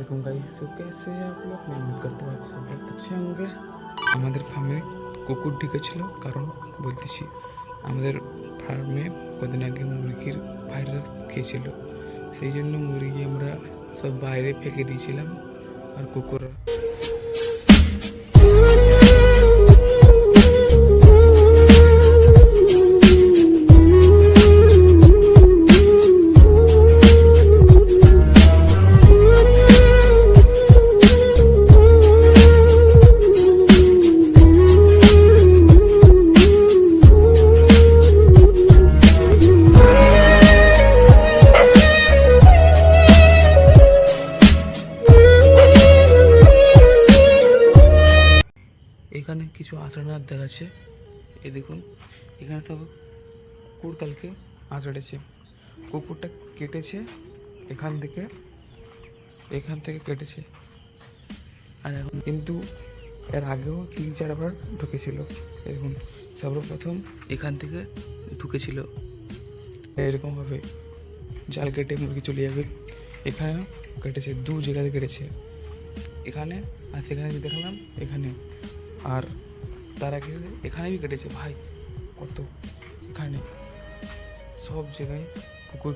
वालेकुम गाइस। तो कैसे हैं आप लोग? मैं उम्मीद करता हूँ आप सब बहुत अच्छे होंगे। আমাদের ফার্মে কুকুর ঢুকেছিল, কারণ বলতেছি আমাদের ফার্মে কদিন আগে মুরগির ভাইরাস খেয়েছিল, সেই জন্য মুরগি আমরা সব বাইরে ফেলে দিয়েছিলাম। আর কুকুর এখানে কিছু আঁচড়ানোর দেখাচ্ছে। এই দেখুন, এখানে সব কুকুর কালকে আঁচড়েছে। কুকুরটা কেটেছে এখান থেকে কেটেছে। আর এখন কিন্তু এর আগেও 3-4 বার ঢুকেছিল। দেখুন, সর্বপ্রথম এখান থেকে ঢুকেছিল। এরকমভাবে জাল কেটে মুরগি চলে যাবে। এখানে কেটেছে, 2 জায়গাতে কেটেছে, এখানে আর সেখানে দেখলাম এখানে। আর তার আগে এখানে भी কেটেছে ভাই, কত এখানে সব জায়গায় কুকুর।